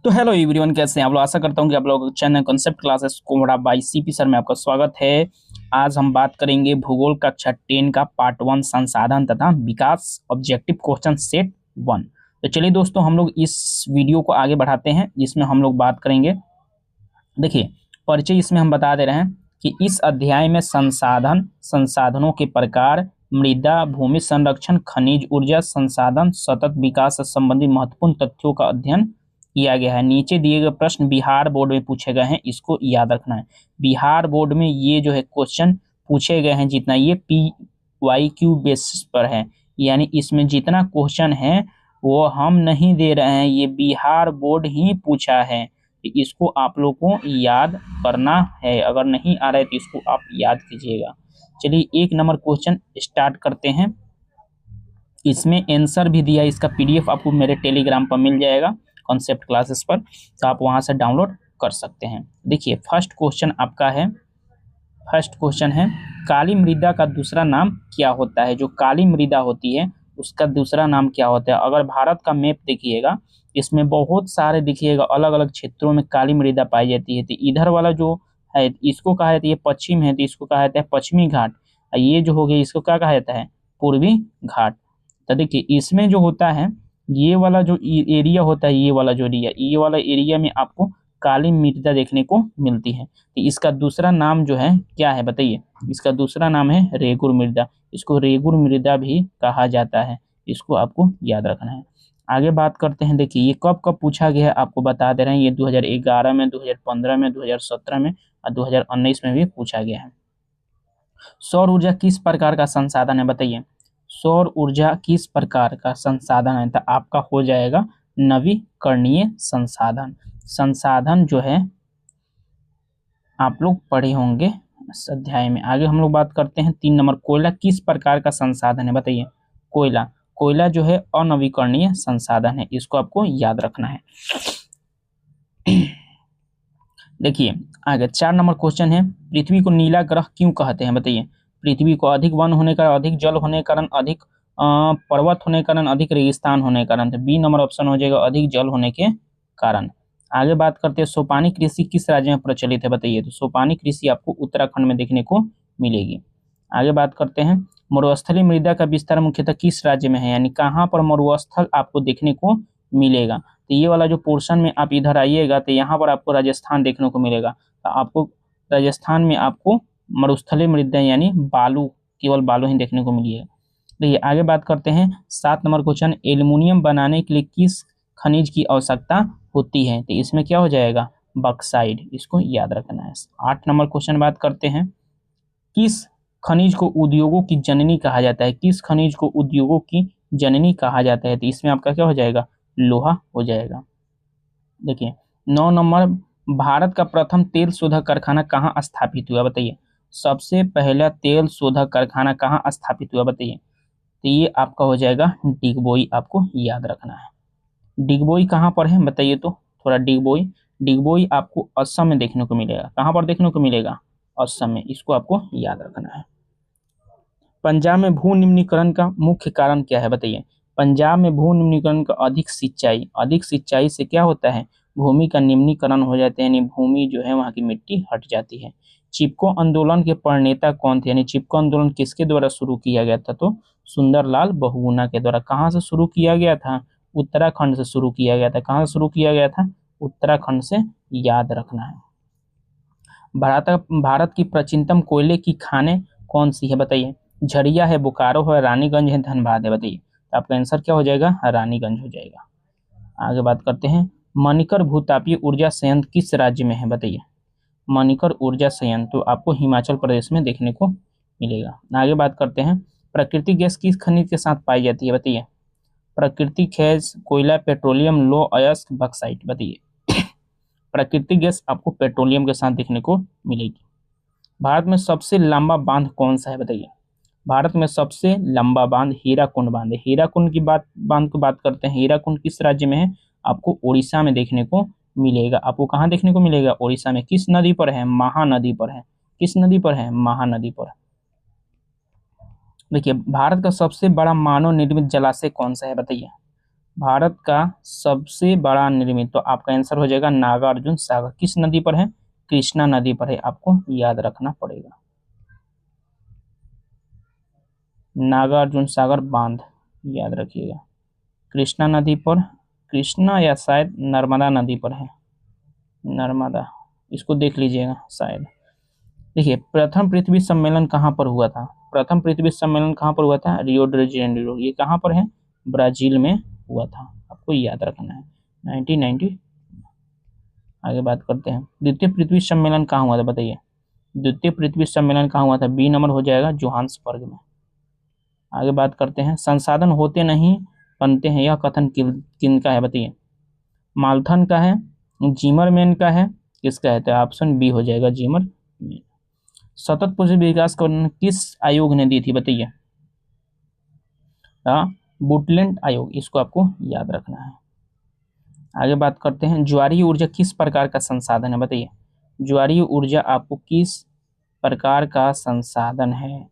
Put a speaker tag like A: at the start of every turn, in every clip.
A: तो hello everyone, कैसे हैं आप लोग। आशा करता हूं कि आप लोग चैनल कॉन्सेप्ट क्लासेस कोमड़ा बाई सीपी सर में आपका स्वागत है। आज हम बात करेंगे भूगोल कक्षा 10 का पार्ट 1 संसाधन तथा विकास ऑब्जेक्टिव क्वेश्चन सेट 1। तो चलिए दोस्तों, हम लोग इस वीडियो को आगे बढ़ाते हैं। इसमें हम लोग बात करेंगे, देखिए परिचय इसमें हम बता दे रहे हैं कि इस अध्याय में संसाधनों के प्रकार, मृदा, भूमि संरक्षण, खनिज ऊर्जा संसाधन, सतत विकास से संबंधित महत्वपूर्ण तथ्यों का अध्ययन किया गया है। नीचे दिए गए प्रश्न बिहार बोर्ड में पूछे गए हैं, इसको याद रखना है। बिहार बोर्ड में ये जो है क्वेश्चन पूछे गए हैं, जितना ये PYQ बेसिस पर है, यानी इसमें जितना क्वेश्चन है वो हम नहीं दे रहे हैं, ये बिहार बोर्ड ही पूछा है। इसको आप लोग को याद करना है, अगर नहीं आ रहा है तो इसको आप याद कीजिएगा। चलिए 1 नंबर क्वेश्चन स्टार्ट करते हैं। इसमें आंसर भी दिया, इसका PDF आपको मेरे टेलीग्राम पर मिल जाएगा कॉन्सेप्ट क्लासेस पर, तो आप वहां से डाउनलोड कर सकते हैं। देखिए फर्स्ट क्वेश्चन आपका है, फर्स्ट क्वेश्चन है काली मृदा का दूसरा नाम क्या होता है। जो काली मृदा होती है उसका दूसरा नाम क्या होता है। अगर भारत का मैप देखिएगा, इसमें बहुत सारे देखिएगा अलग अलग क्षेत्रों में काली मृदा पाई जाती है। तो इधर वाला जो है इसको कहा जाता है, ये पश्चिम है तो इसको कहा जाता है पश्चिमी घाट, और ये जो हो गया इसको क्या कहा जाता है, पूर्वी घाट। तो देखिए इसमें जो होता है, ये वाला जो एरिया होता है, ये वाला एरिया में आपको काली मृदा देखने को मिलती है। तो इसका दूसरा नाम जो है क्या है बताइए। इसका दूसरा नाम है रेगुर मृदा, इसको रेगुर मृदा भी कहा जाता है, इसको आपको याद रखना है। आगे बात करते हैं। देखिए ये कब कब पूछा गया है आपको बता दे रहे हैं, ये 2011 में, 2015 में, 2017 में और 2019 में भी पूछा गया है। सौर ऊर्जा किस प्रकार का संसाधन है बताइए। सौर ऊर्जा किस प्रकार का संसाधन है, तो आपका हो जाएगा नवीकरणीय संसाधन। संसाधन जो है आप लोग पढ़े होंगे इस अध्याय में। आगे हम लोग बात करते हैं 3 नंबर, कोयला किस प्रकार का संसाधन है बताइए। कोयला, कोयला जो है अनवीकरणीय संसाधन है, इसको आपको याद रखना है। देखिए आगे 4 नंबर क्वेश्चन है, पृथ्वी को नीला ग्रह क्यों कहते हैं बताइए। पृथ्वी को अधिक वन होने का, अधिक जल होने के कारण, अधिक पर्वत होने के कारण, अधिक रेगिस्तान होने के कारण। तो B नंबर ऑप्शन हो जाएगा अधिक जल होने के कारण। आगे बात करते हैं सोपानी कृषि किस राज्य में प्रचलित है बताइए। तो सोपानी कृषि आपको उत्तराखंड में देखने को मिलेगी। आगे बात करते हैं मरुस्थलीय मृदा का विस्तार मुख्यतः किस राज्य में है, यानी कहाँ पर मरुस्थल आपको देखने को मिलेगा। तो ये वाला जो पोर्शन में आप इधर आइएगा तो यहाँ पर आपको राजस्थान देखने को मिलेगा। तो आपको राजस्थान में आपको मरुस्थलीय मृदा यानी बालू, केवल बालू ही देखने को मिलेगा। देखिए आगे बात करते हैं 7 नंबर क्वेश्चन, एल्युमिनियम बनाने के लिए किस खनिज की आवश्यकता होती है। तो इसमें क्या हो जाएगा, बॉक्साइट, इसको याद रखना है। 8 नंबर क्वेश्चन बात करते हैं, किस खनिज को उद्योगों की जननी कहा जाता है। किस खनिज को उद्योगों की जननी कहा जाता है, तो इसमें आपका क्या हो जाएगा, लोहा हो जाएगा। देखिए 9 नंबर, भारत का प्रथम तेल शोधक कारखाना कहाँ स्थापित हुआ बताइए। सबसे पहला तेल शोधक कारखाना कहाँ स्थापित हुआ बताइए। तो ये आपका हो जाएगा डिगबोई, आपको याद रखना है। डिगबोई कहाँ पर है बताइए। तो थोड़ा डिगबोई, डिगबोई आपको असम में देखने को मिलेगा। कहाँ पर देखने को मिलेगा, असम में, इसको आपको याद रखना है। पंजाब में भू निम्नीकरण का मुख्य कारण क्या है बताइए। पंजाब में भू निम्नीकरण का अधिक सिंचाई, अधिक सिंचाई से क्या होता है, भूमि का निम्नीकरण हो जाता है, यानी भूमि जो है वहाँ की मिट्टी हट जाती है। चिपको आंदोलन के प्रणेता कौन थे, यानी चिपको आंदोलन किसके द्वारा शुरू किया गया था, तो सुंदरलाल बहुगुणा के द्वारा। कहाँ से शुरू किया गया था, उत्तराखंड से शुरू किया गया था। कहाँ से शुरू किया गया था, उत्तराखंड से, याद रखना है। भारत की प्राचीनतम कोयले की खानें कौन सी है बताइए। झरिया है, बोकारो है, रानीगंज है, धनबाद है बताइए। तो आपका आंसर क्या हो जाएगा, रानीगंज हो जाएगा। आगे बात करते हैं, मणिकर भूतापीय ऊर्जा संयंत्र किस राज्य में है बताइए। मणिकर ऊर्जा संयंत्र तो आपको हिमाचल प्रदेश में देखने को मिलेगा। आगे बात करते हैं, प्राकृतिक गैस किस खनिज के साथ पाई जाती है बताइए। प्राकृतिक गैस कोयला, पेट्रोलियम, लो अयस्क, बॉक्साइट बताइए। प्राकृतिक गैस आपको पेट्रोलियम के साथ देखने को मिलेगी। भारत में सबसे लंबा बांध कौन सा है बताइए। भारत में सबसे लंबा बांध हीराकुंड बांध है। हीराकुंड की बांध की बात करते हैं, हीराकुंड किस राज्य में है, आपको उड़ीसा में देखने को मिलेगा। आपको कहाँ देखने को मिलेगा, उड़ीसा में। किस नदी पर है, महानदी पर है। किस नदी पर है, महानदी पर। देखिए भारत का सबसे बड़ा मानव निर्मित जलाशय कौन सा है बताइए। भारत का सबसे बड़ा निर्मित, तो आपका आंसर हो जाएगा नागार्जुन सागर। किस नदी पर है? कृष्णा नदी पर है, आपको याद रखना पड़ेगा। नागार्जुन सागर बांध याद रखिएगा। कृष्णा नदी पर, कृष्णा या शायद नर्मदा नदी पर है, नर्मदा, इसको देख लीजिएगा शायद। देखिए, प्रथम पृथ्वी सम्मेलन कहाँ पर हुआ था? प्रथम पृथ्वी सम्मेलन कहाँ पर हुआ था? Rio de Janeiro. ये कहाँ पर है? ब्राजील में हुआ था, आपको याद रखना है। 1990। आगे बात करते हैं, द्वितीय पृथ्वी सम्मेलन कहाँ हुआ था, बताइए। द्वितीय पृथ्वी सम्मेलन कहाँ हुआ था? बी नंबर हो जाएगा, जोहान्सबर्ग में। आगे बात करते हैं, संसाधन होते नहीं बनते हैं, यह कथन किनका है, बताइए। माल्थन का है, जिमरमैन का है, किसका है? तो ऑप्शन बी हो जाएगा, जिमरमैन। सतत पृथ्वी विकास को किस आयोग ने दी थी, बताइए। बुटलैंड आयोग, इसको आपको याद रखना है। आगे बात करते हैं, ज्वारीय ऊर्जा किस प्रकार का संसाधन है, बताइए। ज्वारीय ऊर्जा आपको किस प्रकार का संसाधन है?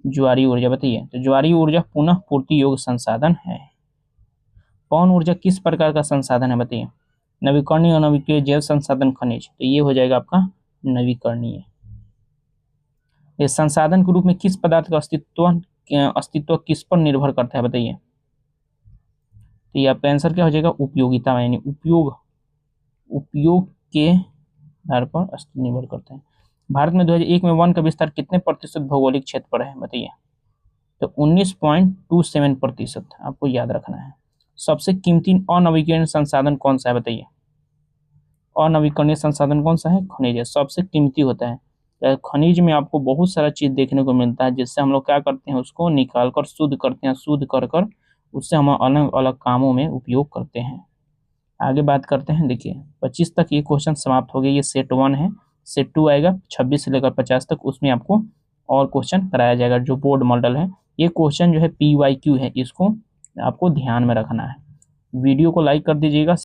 A: ज्वारीय ऊर्जा बताइए। तो ज्वारीय ऊर्जा पुनः पूर्ति योग्य संसाधन है। पवन ऊर्जा किस प्रकार का संसाधन है, बताइए। नवीकरणीय अनवीकरणीय जैव संसाधन खनिज, तो ये हो जाएगा आपका नवीकरणीय। ये संसाधन के रूप में किस पदार्थ का अस्तित्व किस पर निर्भर करता है, बताइए। तो ये आपका आंसर क्या हो जाएगा? उपयोगिता, यानी उपयोग के आधार पर अस्तित्व निर्भर करता है। भारत में 2001 में वन का विस्तार कितने प्रतिशत भौगोलिक क्षेत्र पर है, बताइए। तो 19.27% आपको याद रखना है। सबसे कीमती अनवीकरणीय संसाधन कौन सा है, बताइए। अनवीकरणीय संसाधन कौन सा है? खनिज है, सबसे कीमती होता है। खनिज में आपको बहुत सारा चीज देखने को मिलता है, जिससे हम लोग क्या करते हैं, उसको निकाल कर शुद्ध करते हैं, शुद्ध कर कर उससे हम अलग अलग कामों में उपयोग करते हैं। आगे बात करते हैं, देखिए 25 तक ये क्वेश्चन समाप्त हो गए। ये सेट 1 है, सेट 2 आएगा 26 से लेकर 50 तक, उसमें आपको और क्वेश्चन कराया जाएगा जो बोर्ड मॉडल है। ये क्वेश्चन जो है PYQ है, इसको आपको ध्यान में रखना है। वीडियो को लाइक कर दीजिएगा।